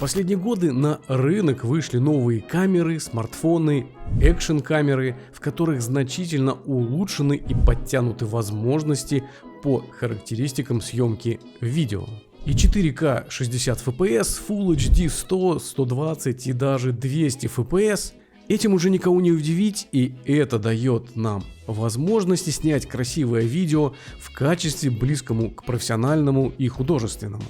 последние годы на рынок вышли новые камеры, смартфоны, экшн-камеры, в которых значительно улучшены и подтянуты возможности по характеристикам съемки видео. И 4К 60 FPS, Full HD 100, 120 и даже 200 FPS этим уже никого не удивить, и это дает нам возможности снять красивое видео в качестве близкому к профессиональному и художественному.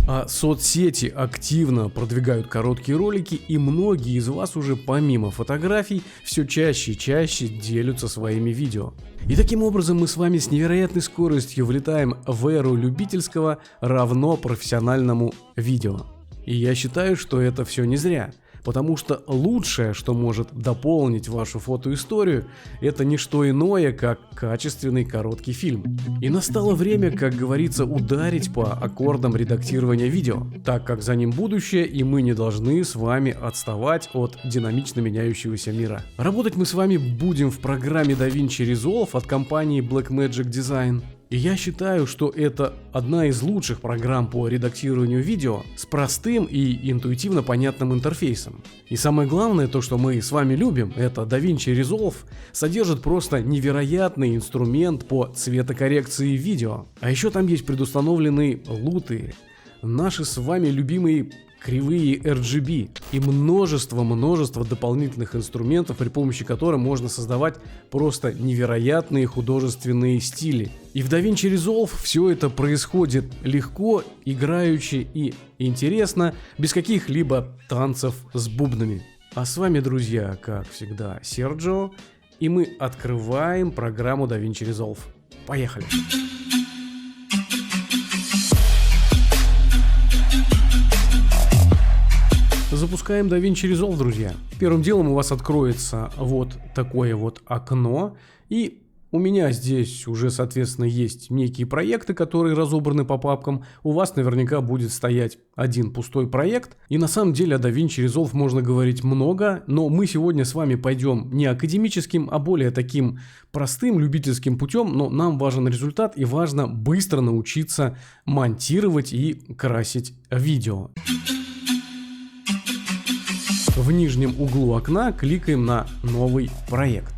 А соцсети активно продвигают короткие ролики, и многие из вас уже помимо фотографий все чаще и чаще делятся своими видео. И таким образом мы с вами с невероятной скоростью влетаем в эру любительского равно профессиональному видео. И я считаю, что это все не зря. Потому что лучшее, что может дополнить вашу фотоисторию, это не что иное, как качественный короткий фильм. И настало время, как говорится, ударить по аккордам редактирования видео, так как за ним будущее, и мы не должны с вами отставать от динамично меняющегося мира. Работать мы с вами будем в программе DaVinci Resolve от компании Blackmagic Design. И я считаю, что это одна из лучших программ по редактированию видео с простым и интуитивно понятным интерфейсом. И самое главное, то, что мы с вами любим, это DaVinci Resolve содержит просто невероятный инструмент по цветокоррекции видео. А еще там есть предустановленные луты, наши с вами любимые кривые RGB и множество дополнительных инструментов, при помощи которых можно создавать просто невероятные художественные стили. И в DaVinci Resolve все это происходит легко, играюще и интересно, без каких-либо танцев с бубнами. А с вами, друзья, как всегда, Серджио, и мы открываем программу DaVinci Resolve. Поехали! Запускаем DaVinci Resolve, друзья. Первым делом у вас откроется вот такое вот окно, и у меня здесь уже, соответственно, есть некие проекты, которые разобраны по папкам. У вас наверняка будет стоять один пустой проект. И на самом деле о DaVinci Resolve можно говорить много, но мы сегодня с вами пойдем не академическим, а более таким простым, любительским путем, но нам важен результат и важно быстро научиться монтировать и красить видео. В нижнем углу окна кликаем на «Новый проект».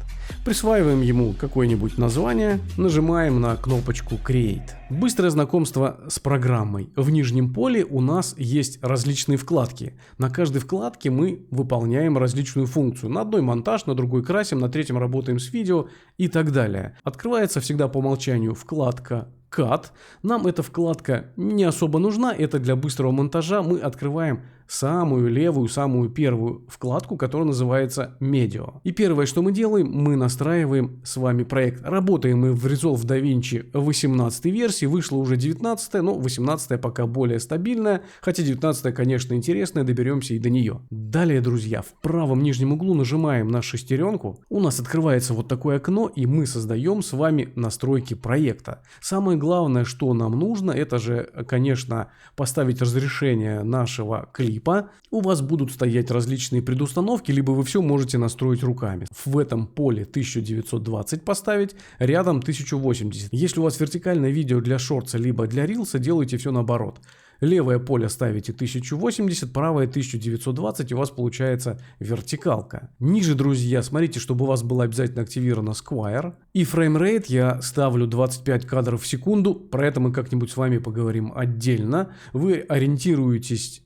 Присваиваем ему какое-нибудь название, нажимаем на кнопочку Create. Быстрое знакомство с программой. В нижнем поле у нас есть различные вкладки. На каждой вкладке мы выполняем различную функцию. На одной монтаж, на другой красим, на третьем работаем с видео и так далее. Открывается всегда по умолчанию вкладка Cut. Нам эта вкладка не особо нужна, это для быстрого монтажа. Мы открываем самую левую, самую первую вкладку, которая называется Media. И первое, что мы делаем, мы настраиваем с вами проект. Работаем мы в Resolve DaVinci 18 версии, вышла уже 19, но 18 пока более стабильная, хотя 19, конечно, интересная, доберемся и до нее. Далее, друзья, в правом нижнем углу нажимаем на шестеренку, у нас открывается вот такое окно, и мы создаем с вами настройки проекта. Самое главное, что нам нужно, это же, конечно, поставить разрешение нашего клипа. У вас будут стоять различные предустановки, либо вы все можете настроить руками. В этом поле 1920 поставить, рядом 1080. Если у вас вертикальное видео для шортса, либо для рилса, делайте все наоборот. Левое поле ставите 1080, правое 1920, и у вас получается вертикалка. Ниже, друзья, смотрите, чтобы у вас было обязательно активировано Square. И фреймрейт я ставлю 25 кадров в секунду, про это мы как-нибудь с вами поговорим отдельно. Вы ориентируетесь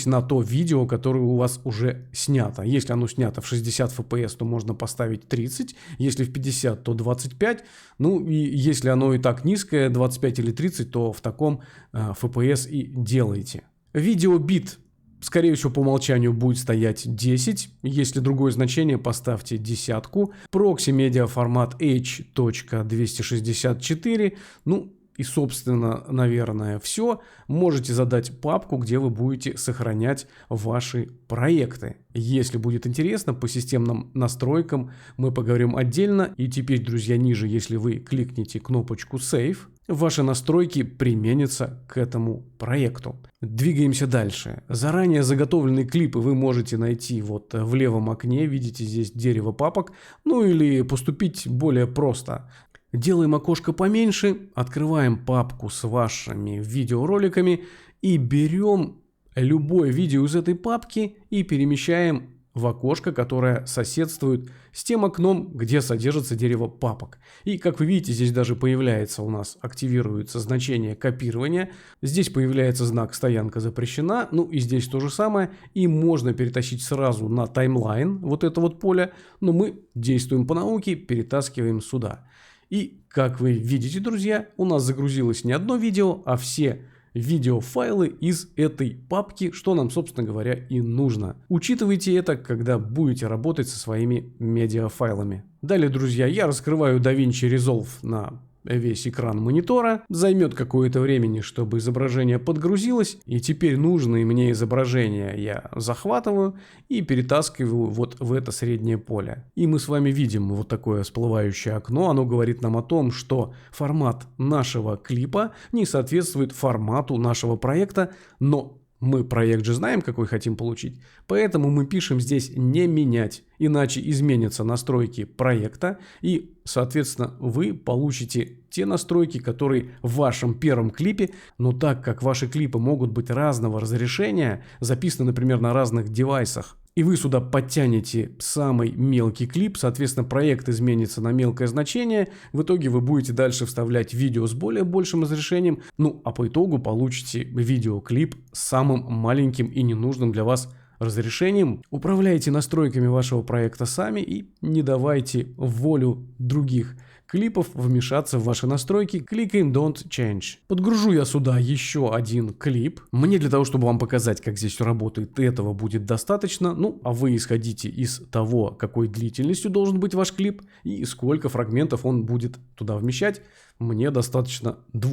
на то видео, которое у вас уже снято. Если оно снято в 60 FPS, то можно поставить 30, если в 50, то 25. Ну и если оно и так низкое, 25 или 30, то в таком FPS и делайте. Видеобит, скорее всего, по умолчанию будет стоять 10. Если другое значение, поставьте десятку. Прокси медиаформат H.264. Ну, и, собственно, наверное, все. Можете задать папку, где вы будете сохранять ваши проекты. Если будет интересно, по системным настройкам мы поговорим отдельно. И теперь, друзья, ниже, если вы кликните кнопочку Save, ваши настройки применятся к этому проекту. Двигаемся дальше. Заранее заготовленные клипы вы можете найти вот в левом окне. Видите, здесь дерево папок. Ну или поступить более просто. Делаем окошко поменьше, открываем папку с вашими видеороликами и берем любое видео из этой папки и перемещаем в окошко, которое соседствует с тем окном, где содержится дерево папок. И как вы видите, здесь даже появляется у нас, активируется значение копирования. Здесь появляется знак «Стоянка запрещена». Ну и здесь то же самое. И можно перетащить сразу на таймлайн вот это вот поле. Но мы действуем по науке, перетаскиваем сюда. И как вы видите, друзья, у нас загрузилось не одно видео, а все видеофайлы из этой папки, что нам, собственно говоря, и нужно. Учитывайте это, когда будете работать со своими медиафайлами. Далее, друзья, я раскрываю DaVinci Resolve на весь экран монитора. Займет какое-то времени, чтобы изображение подгрузилось. И теперь нужные мне изображения я захватываю и перетаскиваю вот в это среднее поле. И мы с вами видим вот такое всплывающее окно. Оно говорит нам о том, что формат нашего клипа не соответствует формату нашего проекта, но мы проект же знаем, какой хотим получить, поэтому мы пишем здесь «не менять», иначе изменятся настройки проекта и, соответственно, вы получите те настройки, которые в вашем первом клипе, но так как ваши клипы могут быть разного разрешения, записаны, например, на разных девайсах, и вы сюда подтянете самый мелкий клип, соответственно, проект изменится на мелкое значение, в итоге вы будете дальше вставлять видео с более большим разрешением, ну а по итогу получите видеоклип с самым маленьким и ненужным для вас разрешением. Управляйте настройками вашего проекта сами и не давайте волю других клипов вмешаться в ваши настройки. Кликаем Don't Change. Подгружу я сюда еще один клип. Мне для того, чтобы вам показать, как здесь все работает, этого будет достаточно. Ну, а вы исходите из того, какой длительностью должен быть ваш клип и сколько фрагментов он будет туда вмещать. Мне достаточно 2.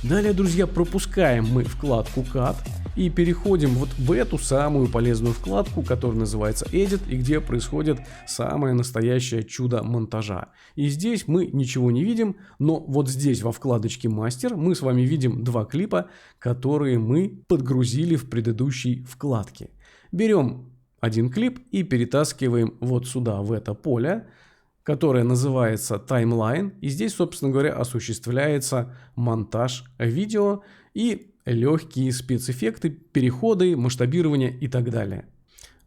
Далее, друзья, пропускаем мы вкладку Cut и переходим вот в эту самую полезную вкладку, которая называется Edit, и где происходит самое настоящее чудо монтажа. И здесь мы ничего не видим, но вот здесь во вкладочке Мастер мы с вами видим 2 клипа, которые мы подгрузили в предыдущей вкладке. Берем один клип и перетаскиваем вот сюда, в это поле, которое называется Timeline. И здесь, собственно говоря, осуществляется монтаж видео и легкие спецэффекты, переходы, масштабирование и так далее.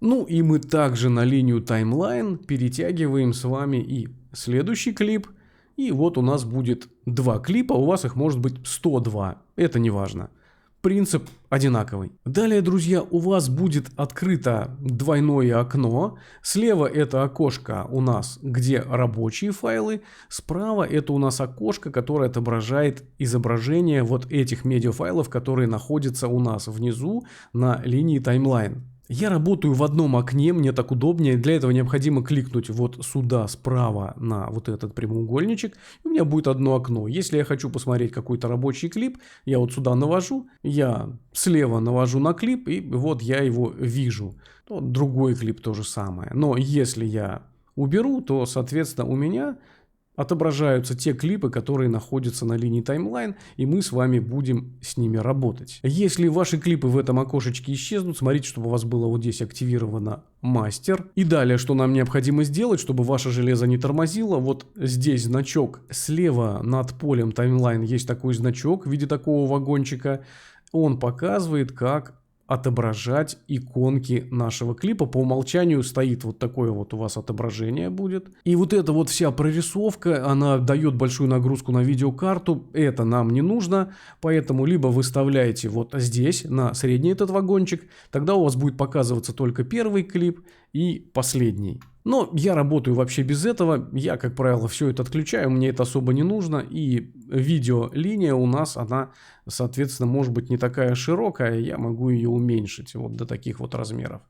Ну и мы также на линию Timeline перетягиваем с вами и следующий клип. И вот у нас будет 2 клипа, у вас их может быть 102, это не важно. Принцип одинаковый. Далее, друзья, у вас будет открыто двойное окно. Слева это окошко у нас, где рабочие файлы. Справа это у нас окошко, которое отображает изображение вот этих медиафайлов, которые находятся у нас внизу на линии таймлайн. Я работаю в одном окне, мне так удобнее. Для этого необходимо кликнуть вот сюда справа на вот этот прямоугольничек. И у меня будет одно окно. Если я хочу посмотреть какой-то рабочий клип, я вот сюда навожу, я слева навожу на клип, и вот я его вижу. Вот другой клип то же самое. Но если я уберу, то, соответственно, у меня отображаются те клипы, которые находятся на линии таймлайн, и мы с вами будем с ними работать. Если ваши клипы в этом окошечке исчезнут, смотрите, чтобы у вас было вот здесь активировано мастер. И далее, что нам необходимо сделать, чтобы ваше железо не тормозило, вот здесь значок слева над полем таймлайн есть такой значок в виде такого вагончика. Он показывает, как отображать иконки нашего клипа. По умолчанию стоит вот такое вот у вас отображение будет. И вот эта вот вся прорисовка, она дает большую нагрузку на видеокарту. Это нам не нужно. Поэтому либо вы вставляете вот здесь на средний этот вагончик. Тогда у вас будет показываться только первый клип и последний. Но я работаю вообще без этого. Я, как правило, все это отключаю. Мне это особо не нужно. И видеолиния у нас, она, соответственно, может быть не такая широкая. Я могу ее уменьшить вот до таких вот размеров.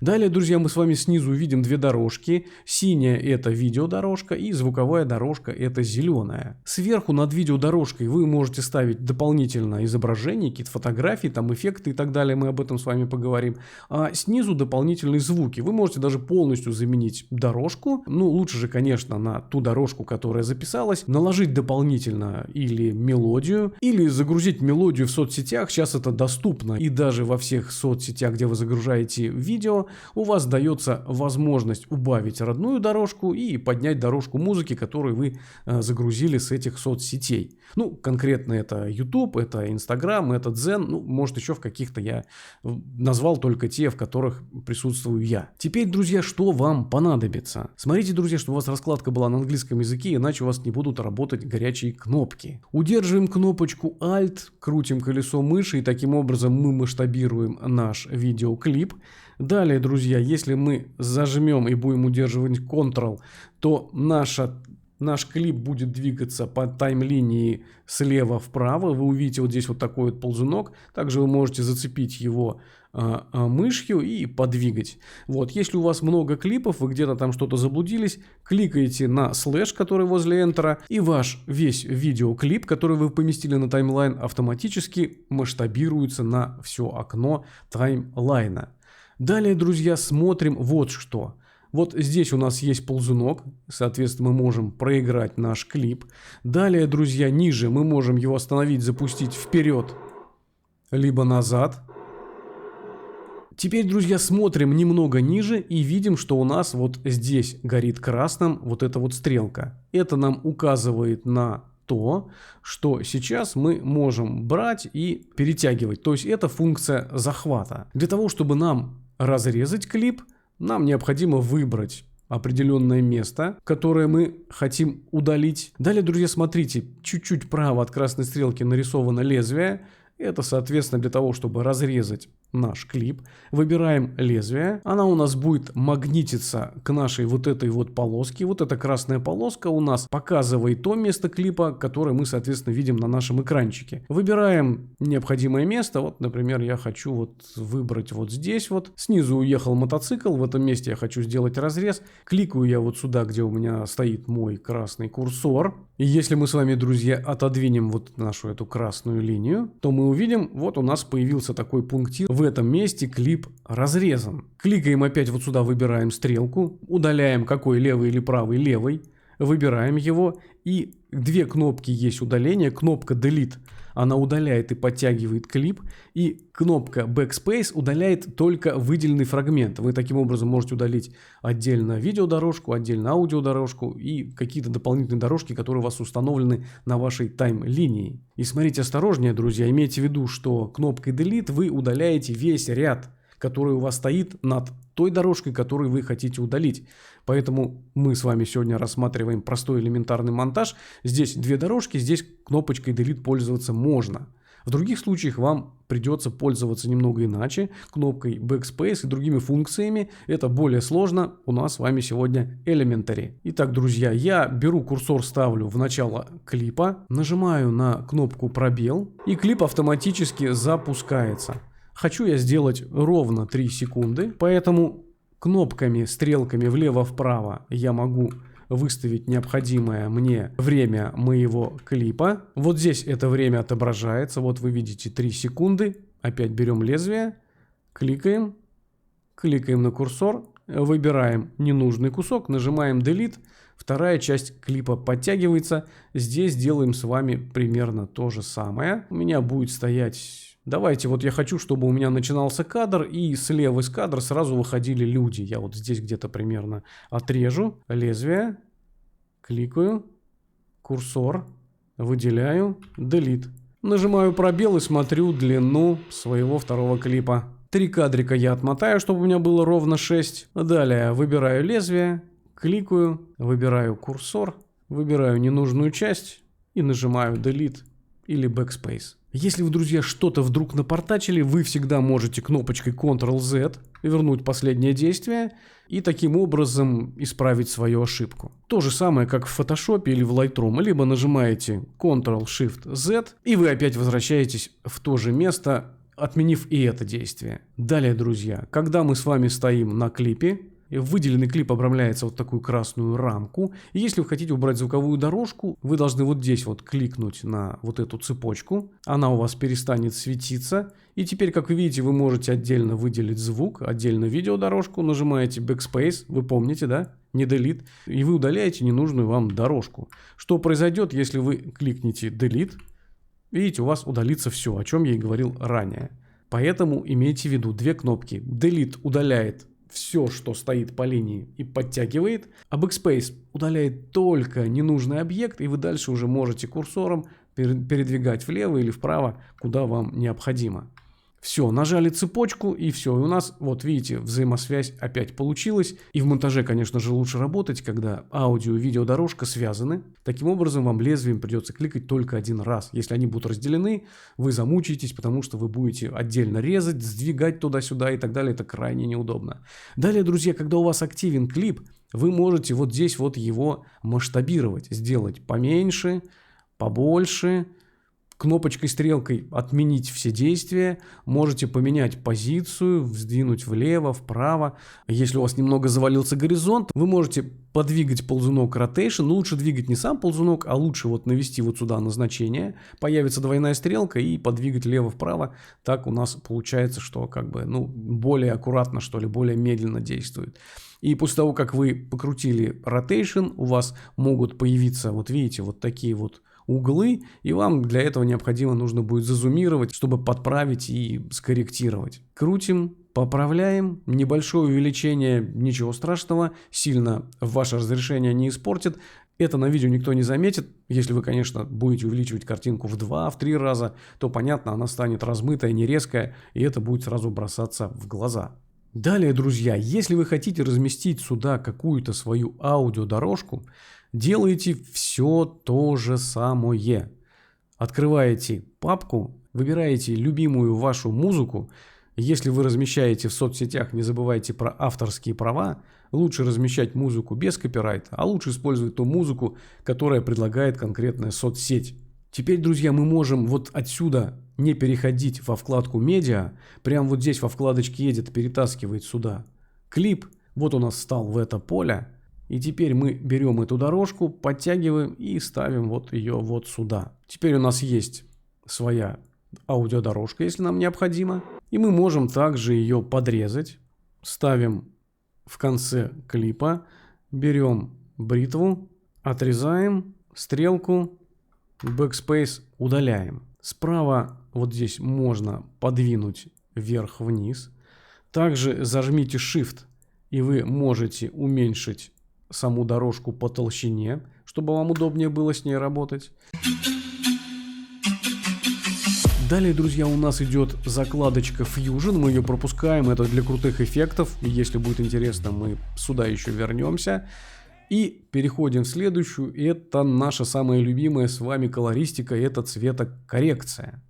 Далее, друзья, мы с вами снизу видим 2 дорожки. Синяя — это видеодорожка, и звуковая дорожка — это зеленая. Сверху над видеодорожкой вы можете ставить дополнительно изображения, какие-то фотографии, там эффекты и так далее. Мы об этом с вами поговорим. А снизу дополнительные звуки. Вы можете можете даже полностью заменить дорожку. Ну, лучше же, конечно, на ту дорожку, которая записалась, наложить дополнительно или мелодию, или загрузить мелодию в соцсетях. Сейчас это доступно. И даже во всех соцсетях, где вы загружаете видео, у вас дается возможность убавить родную дорожку и поднять дорожку музыки, которую вы загрузили с этих соцсетей. Ну, конкретно это YouTube, это Instagram, это Zen, ну, может, еще в каких-то я назвал только те, в которых присутствую я. Теперь, друзья, что вам понадобится? Смотрите, друзья, чтобы у вас раскладка была на английском языке, иначе у вас не будут работать горячие кнопки. Удерживаем кнопочку Alt, крутим колесо мыши, и таким образом мы масштабируем наш видеоклип. Далее, друзья, если мы зажмем и будем удерживать Ctrl, то наш клип будет двигаться по таймлинии слева вправо. Вы увидите вот здесь вот такой вот ползунок. Также вы можете зацепить его мышью и подвигать. Вот, если у вас много клипов, вы где-то там что-то заблудились, кликаете на слэш, который возле Enter, и ваш весь видеоклип, который вы поместили на таймлайн, автоматически масштабируется на все окно таймлайна. Далее, друзья, смотрим вот что. Вот здесь у нас есть ползунок, соответственно, мы можем проиграть наш клип. Далее, друзья, ниже мы можем его остановить, запустить вперед, либо назад. Теперь, друзья, смотрим немного ниже и видим, что у нас вот здесь горит красным вот эта вот стрелка. Это нам указывает на то, что сейчас мы можем брать и перетягивать. То есть это функция захвата. Для того, чтобы нам разрезать клип, нам необходимо выбрать определенное место, которое мы хотим удалить. Далее, друзья, смотрите, чуть-чуть право от красной стрелки нарисовано лезвие. Это, соответственно, для того, чтобы разрезать наш клип. Выбираем лезвие. Она у нас будет магнититься к нашей вот этой вот полоске. Вот эта красная полоска у нас показывает то место клипа, которое мы, соответственно, видим на нашем экранчике. Выбираем необходимое место. Вот, например, я хочу вот выбрать вот здесь вот. Снизу уехал мотоцикл. В этом месте я хочу сделать разрез. Кликаю я вот сюда, где у меня стоит мой красный курсор. И если мы с вами, друзья, отодвинем вот нашу эту красную линию, то мы увидим, вот у нас появился такой пунктир. В этом месте клип разрезан. Кликаем опять вот сюда, выбираем стрелку, удаляем какой левый или правый, левый, выбираем его, и две кнопки есть удаления. Кнопка Delete, она удаляет и подтягивает клип, и кнопка Backspace удаляет только выделенный фрагмент. Вы таким образом можете удалить отдельно видеодорожку, отдельно аудиодорожку и какие-то дополнительные дорожки, которые у вас установлены на вашей тайм-линии. И смотрите осторожнее, друзья, имейте в виду, что кнопкой Delete вы удаляете весь ряд, который у вас стоит над той дорожкой, которую вы хотите удалить. Поэтому мы с вами сегодня рассматриваем простой элементарный монтаж. Здесь две дорожки, здесь кнопочкой Delete пользоваться можно. В других случаях вам придется пользоваться немного иначе, кнопкой Backspace и другими функциями. Это более сложно. У нас с вами сегодня Elementary. Итак, друзья, я беру курсор, ставлю в начало клипа, нажимаю на кнопку пробел, и клип автоматически запускается. Хочу я сделать ровно 3 секунды, поэтому кнопками, стрелками влево-вправо я могу выставить необходимое мне время моего клипа. Вот здесь это время отображается. Вот вы видите 3 секунды. Опять берем лезвие, кликаем на курсор, выбираем ненужный кусок, нажимаем Delete. Вторая часть клипа подтягивается. Здесь делаем с вами примерно то же самое. У меня будет стоять... Давайте, вот я хочу, чтобы у меня начинался кадр, и слева из кадра сразу выходили люди. Я вот здесь где-то примерно отрежу лезвие, кликаю, курсор, выделяю, Delete. Нажимаю пробел и смотрю длину своего второго клипа. 3 кадрика я отмотаю, чтобы у меня было ровно 6. Далее выбираю лезвие, кликаю, выбираю курсор, выбираю ненужную часть и нажимаю Delete или Backspace. Если вы, друзья, что-то вдруг напортачили, вы всегда можете кнопочкой Ctrl-Z вернуть последнее действие и таким образом исправить свою ошибку. То же самое, как в Photoshop или в Lightroom. Либо нажимаете Ctrl-Shift-Z, и вы опять возвращаетесь в то же место, отменив и это действие. Далее, друзья, когда мы с вами стоим на клипе, Выделенный клип обрамляется вот такую красную рамку. И если вы хотите убрать звуковую дорожку, вы должны вот здесь вот кликнуть на вот эту цепочку. Она у вас перестанет светиться. И теперь, как вы видите, вы можете отдельно выделить звук, отдельно видеодорожку. Нажимаете Backspace, вы помните, да? Не Delete. И вы удаляете ненужную вам дорожку. Что произойдет, если вы кликните Delete? Видите, у вас удалится все, о чем я и говорил ранее. Поэтому имейте в виду две кнопки. Delete удаляет все, что стоит по линии и подтягивает, а Backspace удаляет только ненужный объект, и вы дальше уже можете курсором передвигать влево или вправо, куда вам необходимо. Все, нажали цепочку, и все. И у нас, вот видите, взаимосвязь опять получилась. И в монтаже, конечно же, лучше работать, когда аудио и видеодорожка связаны. Таким образом, вам лезвием придется кликать только один раз. Если они будут разделены, вы замучаетесь, потому что вы будете отдельно резать, сдвигать туда-сюда и так далее. Это крайне неудобно. Далее, друзья, когда у вас активен клип, вы можете вот здесь вот его масштабировать, сделать поменьше, побольше. Кнопочкой, стрелкой отменить все действия, можете поменять позицию, сдвинуть влево, вправо. Если у вас немного завалился горизонт, вы можете подвигать ползунок Rotation. Лучше двигать не сам ползунок, а лучше вот навести вот сюда на значение. Появится двойная стрелка и подвигать лево-вправо. Так у нас получается, что как бы, ну, более аккуратно, что ли, более медленно действует. И после того, как вы покрутили Rotation, у вас могут появиться, вот видите, вот такие вот углы, и вам для этого необходимо нужно будет зазумировать, чтобы подправить и скорректировать. Крутим, поправляем, небольшое увеличение, ничего страшного, сильно ваше разрешение не испортит. Это на видео никто не заметит. Если вы, конечно, будете увеличивать картинку в 2-3 раза, то, понятно, она станет размытая, не резкая, и это будет сразу бросаться в глаза. Далее, друзья, если вы хотите разместить сюда какую-то свою аудиодорожку, делаете все то же самое. Открываете папку, выбираете любимую вашу музыку. Если вы размещаете в соцсетях, не забывайте про авторские права. Лучше размещать музыку без копирайта, а лучше использовать ту музыку, которая предлагает конкретная соцсеть. Теперь, друзья, мы можем вот отсюда не переходить во вкладку «Медиа». Прямо вот здесь во вкладочке «Edit» перетаскивает сюда клип. Вот у нас встал в это поле. И теперь мы берем эту дорожку, подтягиваем и ставим вот ее вот сюда. Теперь у нас есть своя аудиодорожка, если нам необходимо. И мы можем также ее подрезать. Ставим в конце клипа, берем бритву, отрезаем, стрелку, Backspace удаляем. Справа вот здесь можно подвинуть вверх-вниз. Также зажмите Shift, и вы можете уменьшить саму дорожку по толщине, чтобы вам удобнее было с ней работать. Далее, друзья, у нас идет закладочка Fusion, мы ее пропускаем, это для крутых эффектов, и если будет интересно, мы сюда еще вернемся. И переходим в следующую, это наша самая любимая с вами колористика, это цветокоррекция.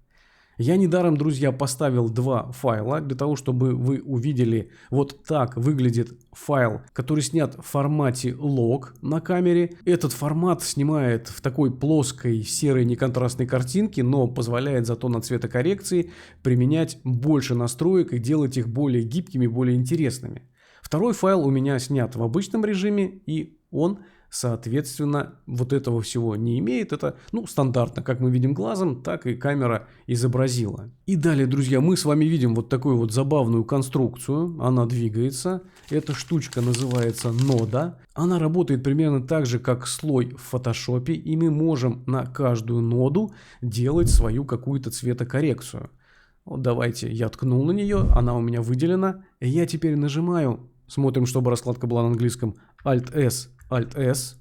Я недаром, друзья, поставил два файла для того, чтобы вы увидели, вот так выглядит файл, который снят в формате log на камере. Этот формат снимает в такой плоской серой неконтрастной картинке, но позволяет зато на цветокоррекции применять больше настроек и делать их более гибкими, более интересными. Второй файл у меня снят в обычном режиме, и он, соответственно, вот этого всего не имеет. Это, ну, стандартно, как мы видим глазом, так и камера изобразила. И далее, друзья, мы с вами видим вот такую вот забавную конструкцию. Она двигается. Эта штучка называется нода. Она работает примерно так же, как слой в фотошопе, и мы можем на каждую ноду делать свою какую-то цветокоррекцию. Вот давайте я ткнул на нее, она у меня выделена. И я теперь нажимаю, смотрим, чтобы раскладка была на английском, Alt-S, Alt-S,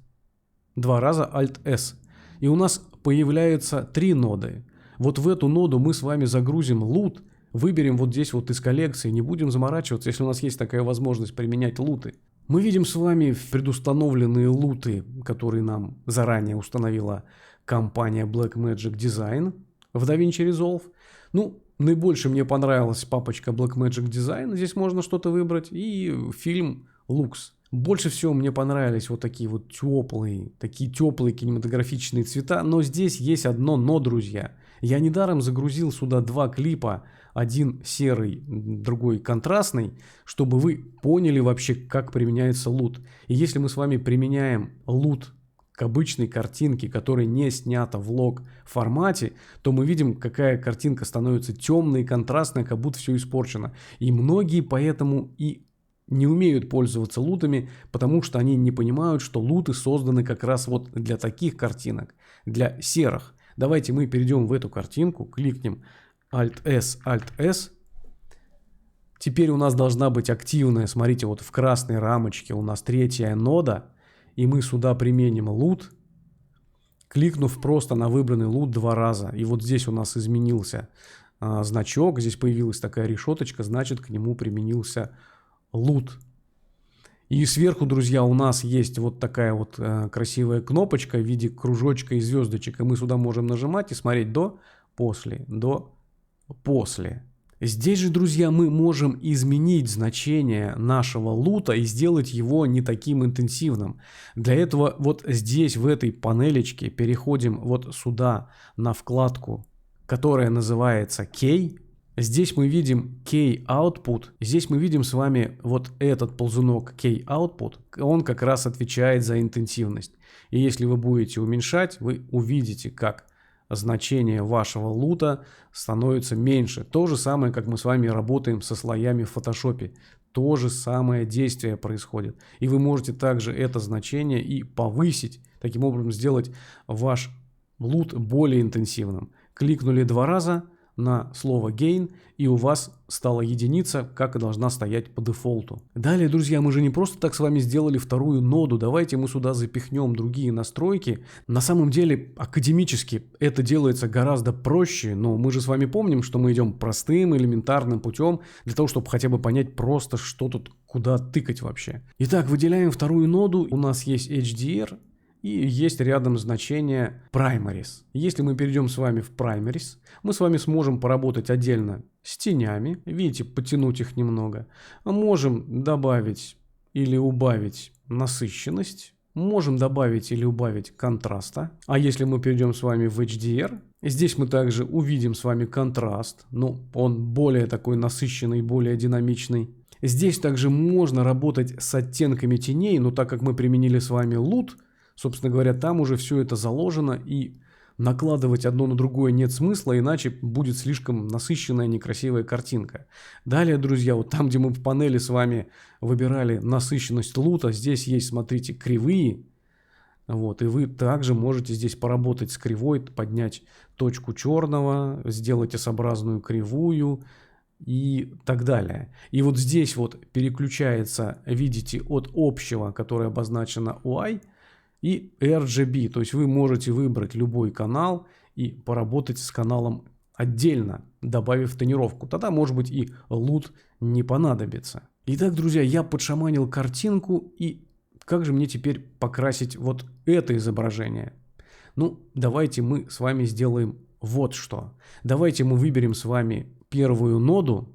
два раза Alt-S. И у нас появляются три ноды. Вот в эту ноду мы с вами загрузим лут, выберем вот здесь вот из коллекции, не будем заморачиваться, если у нас есть такая возможность применять луты. Мы видим с вами предустановленные луты, которые нам заранее установила компания Blackmagic Design в DaVinci Resolve. Ну, наибольше мне понравилась папочка Blackmagic Design, здесь можно что-то выбрать, и фильм Lux. Больше всего мне понравились вот такие теплые кинематографичные цвета, но здесь есть одно но, друзья. Я недаром загрузил сюда два клипа один серый, другой контрастный, чтобы вы поняли вообще, как применяется лут. И если мы с вами применяем лут к обычной картинке, которая не снята в лог формате, то мы видим, какая картинка становится темной и контрастной, как будто все испорчено. И многие поэтому и не умеют пользоваться лутами, потому что они не понимают, что луты созданы как раз вот для таких картинок, для серых. Давайте мы перейдем в эту картинку, кликнем Alt-S, Alt-S. Теперь у нас должна быть активная, смотрите, вот в красной рамочке у нас третья нода, и мы сюда применим лут, кликнув просто на выбранный лут 2 раза. И вот здесь у нас изменился значок, здесь появилась такая решеточка, значит, к нему применился лут. И сверху, друзья, у нас есть вот такая вот красивая кнопочка в виде кружочка и звездочек. И мы сюда можем нажимать и смотреть до, после, до, после. Здесь же, друзья, мы можем изменить значение нашего лута и сделать его не таким интенсивным. Для этого вот здесь, в этой панелечке, переходим вот сюда на вкладку, которая называется Key. Здесь мы видим Key Output. Здесь мы видим с вами вот этот ползунок Key Output. Он как раз отвечает за интенсивность. И если вы будете уменьшать, вы увидите, как значение вашего лута становится меньше. То же самое, как мы с вами работаем со слоями в фотошопе. То же самое действие происходит. И вы можете также это значение и повысить. Таким образом сделать ваш лут более интенсивным. Кликнули 2 раза на слово Gain, и у вас стала единица, как и должна стоять по дефолту. Далее, друзья, мы же не просто так с вами сделали вторую ноду. Давайте мы сюда запихнем другие настройки. На самом деле, академически это делается гораздо проще, но мы же с вами помним, что мы идем простым, элементарным путем, для того, чтобы хотя бы понять просто, что тут, куда тыкать вообще. Итак, выделяем вторую ноду. У нас есть HDR. И есть рядом значение Primaries. Если мы перейдем с вами в Primaries, мы с вами сможем поработать отдельно с тенями. Видите, подтянуть их немного. Можем добавить или убавить насыщенность. Можем добавить или убавить контраста. А если мы перейдем с вами в HDR, здесь мы также увидим с вами контраст. Но он более такой насыщенный, более динамичный. Здесь также можно работать с оттенками теней, но так как мы применили с вами лут, собственно говоря, там уже все это заложено, и накладывать одно на другое нет смысла, иначе будет слишком насыщенная, некрасивая картинка. Далее, друзья, вот там, где мы в панели с вами выбирали насыщенность лута, здесь есть, смотрите, кривые. Вот, и вы также можете здесь поработать с кривой, поднять точку черного, сделать S-образную кривую и так далее. И вот здесь вот переключается, видите, от общего, которое обозначено UI, и RGB, то есть вы можете выбрать любой канал и поработать с каналом отдельно, добавив тонировку. Тогда, может быть, и лут не понадобится. Итак, друзья, я подшаманил картинку, и как же мне теперь покрасить вот это изображение? Ну, давайте мы с вами сделаем вот что. Давайте мы выберем с вами первую ноду.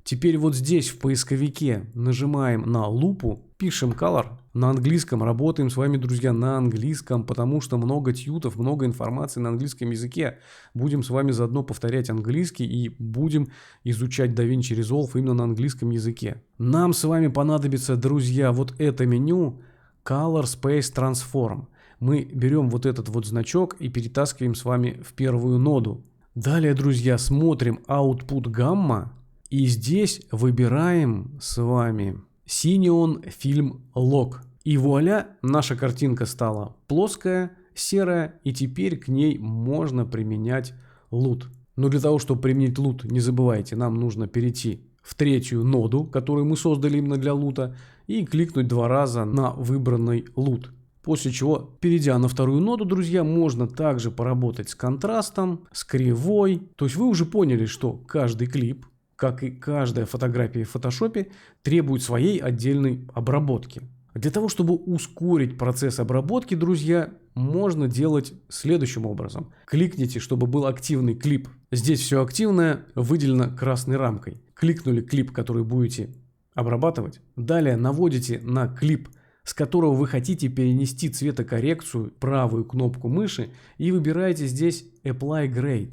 Теперь вот здесь в поисковике нажимаем на лупу, пишем Color. На английском работаем с вами, друзья, на английском, потому что много тьютов, много информации на английском языке. Будем с вами заодно повторять английский и будем изучать DaVinci Resolve именно на английском языке. Нам с вами понадобится, друзья, вот это меню Color Space Transform. Мы берем вот этот вот значок и перетаскиваем с вами в первую ноду. Далее, друзья, смотрим Output Gamma. И здесь выбираем с вами Cineon Film Log. И вуаля, наша картинка стала плоская, серая, и теперь к ней можно применять лут. Но для того, чтобы применить лут, не забывайте, нам нужно перейти в третью ноду, которую мы создали именно для лута, и кликнуть 2 раза на выбранный лут. После чего, перейдя на вторую ноду, друзья, можно также поработать с контрастом, с кривой. То есть вы уже поняли, что каждый клип, как и каждая фотография в фотошопе, требует своей отдельной обработки. Для того, чтобы ускорить процесс обработки, друзья, можно делать следующим образом. Кликните, чтобы был активный клип. Здесь все активное выделено красной рамкой. Кликнули клип, который будете обрабатывать. Далее наводите на клип, с которого вы хотите перенести цветокоррекцию, правую кнопку мыши, и выбираете здесь Apply Grade.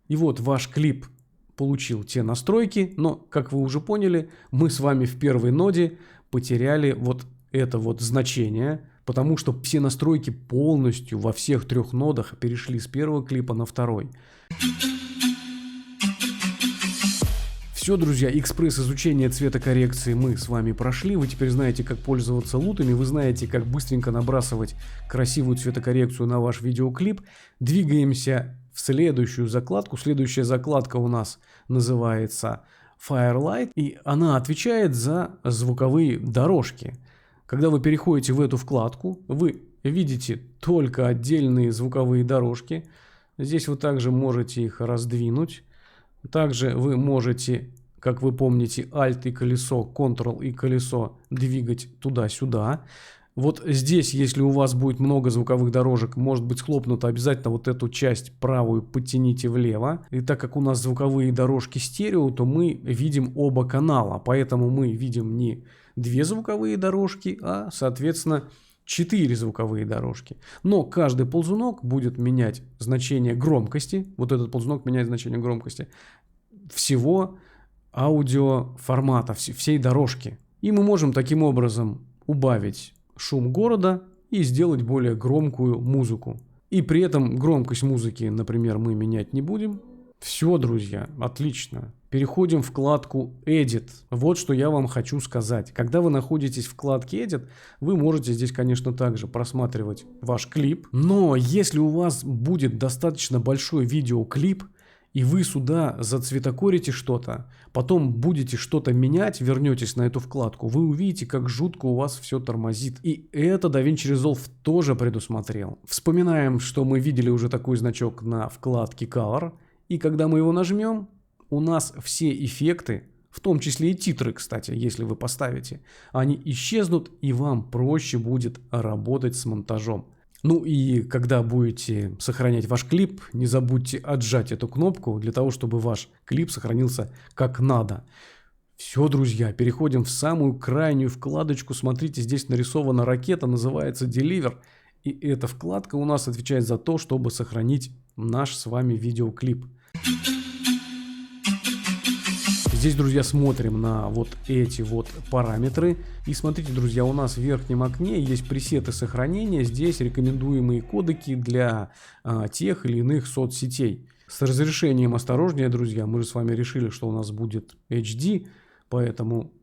И вот ваш клип получил те настройки, но, как вы уже поняли, мы с вами в первой ноде потеряли вот это вот значение, потому что все настройки полностью во всех 3 нодах перешли с первого клипа на второй. Все, друзья, экспресс изучения цветокоррекции мы с вами прошли. Вы теперь знаете, как пользоваться лутами, вы знаете, как быстренько набрасывать красивую цветокоррекцию на ваш видеоклип. Двигаемся в следующую закладку. Следующая закладка у нас называется Firelight, и она отвечает за звуковые дорожки. Когда вы переходите в эту вкладку, вы видите только отдельные звуковые дорожки. Здесь вы также можете их раздвинуть. Также вы можете, как вы помните, Alt и колесо, Ctrl и колесо двигать туда-сюда. Вот здесь, если у вас будет много звуковых дорожек, может быть схлопнуто, обязательно вот эту часть правую подтяните влево. И так как у нас звуковые дорожки стерео, то мы видим оба канала. Поэтому мы видим не 2 звуковые дорожки, а, соответственно, 4 звуковые дорожки. Но каждый ползунок будет менять значение громкости. Вот этот ползунок меняет значение громкости всего аудиоформата, всей дорожки. И мы можем таким образом убавить шум города и сделать более громкую музыку. И при этом громкость музыки, например, мы менять не будем. Все, друзья, отлично. Переходим в вкладку Edit. Вот что я вам хочу сказать. Когда вы находитесь в вкладке Edit, вы можете здесь, конечно, также просматривать ваш клип. Но если у вас будет достаточно большой видеоклип, и вы сюда зацветокорите что-то, потом будете что-то менять, вернетесь на эту вкладку, вы увидите, как жутко у вас все тормозит. И это DaVinci Resolve тоже предусмотрел. Вспоминаем, что мы видели уже такой значок на вкладке Color. И когда мы его нажмем, у нас все эффекты, в том числе и титры, кстати, если вы поставите, они исчезнут, и вам проще будет работать с монтажом. Ну и когда будете сохранять ваш клип, не забудьте отжать эту кнопку для того, чтобы ваш клип сохранился как надо. Все, друзья, переходим в самую крайнюю вкладочку. Смотрите, здесь нарисована ракета, называется Deliver. И эта вкладка у нас отвечает за то, чтобы сохранить наш с вами видеоклип. Здесь, друзья, смотрим на вот эти вот параметры. И смотрите, друзья, у нас в верхнем окне есть пресеты сохранения. Здесь рекомендуемые кодеки для тех или иных соцсетей. С разрешением осторожнее, друзья. Мы же с вами решили, что у нас будет HD, поэтому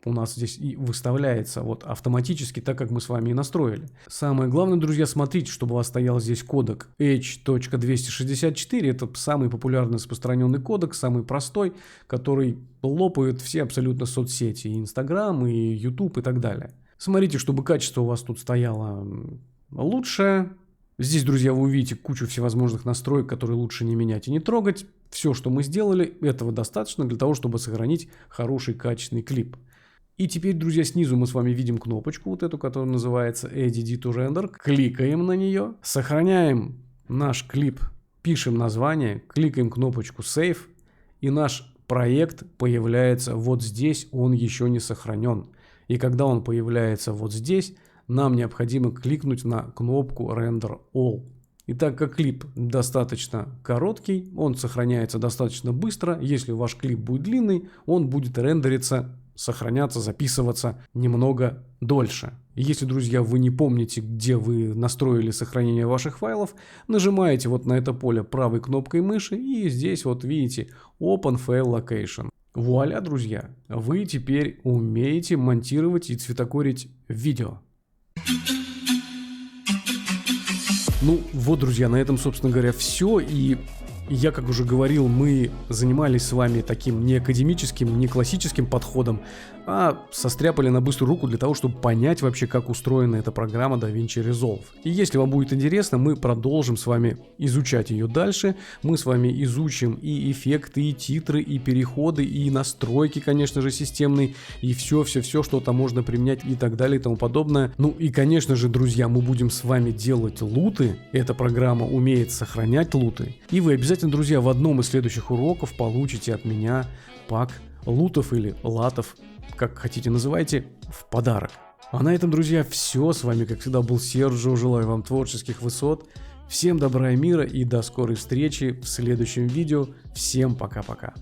у нас здесь и выставляется вот автоматически, так как мы с вами и настроили. Самое главное, друзья, смотрите, чтобы у вас стоял здесь кодек H.264. Это самый популярный распространенный кодек, самый простой, который лопает все абсолютно соцсети. И Instagram, и YouTube, и так далее. Смотрите, чтобы качество у вас тут стояло лучше. Здесь, друзья, вы увидите кучу всевозможных настроек, которые лучше не менять и не трогать. Все, что мы сделали, этого достаточно для того, чтобы сохранить хороший качественный клип. И теперь, друзья, снизу мы с вами видим кнопочку, вот эту, которая называется Edit to Render. Кликаем на нее, сохраняем наш клип, пишем название, кликаем кнопочку Save, и наш проект появляется вот здесь, он еще не сохранен. И когда он появляется вот здесь, нам необходимо кликнуть на кнопку Render All. И так как клип достаточно короткий, он сохраняется достаточно быстро. Если ваш клип будет длинный, он будет рендериться, сохраняться, записываться немного дольше. Если, друзья, вы не помните, где вы настроили сохранение ваших файлов, нажимаете вот на это поле правой кнопкой мыши, и здесь вот видите Open File Location. Вуаля, друзья, вы теперь умеете монтировать и цветокорить видео. Ну вот, друзья, на этом, собственно говоря, все. И я, как уже говорил, мы занимались с вами таким не академическим, не классическим подходом, а состряпали на быструю руку для того, чтобы понять вообще, как устроена эта программа DaVinci Resolve. И если вам будет интересно, мы продолжим с вами изучать ее дальше. Мы с вами изучим и эффекты, и титры, и переходы, и настройки, конечно же, системные, и все-все-все, что там можно применять и так далее и тому подобное. Ну и, конечно же, друзья, мы будем с вами делать луты. Эта программа умеет сохранять луты. И вы обязательно, друзья, в одном из следующих уроков получите от меня пак лутов или латов, как хотите называйте, в подарок. А на этом, друзья, все. С вами, как всегда, был Серджио. Желаю вам творческих высот. Всем добра и мира и до скорой встречи в следующем видео. Всем пока-пока.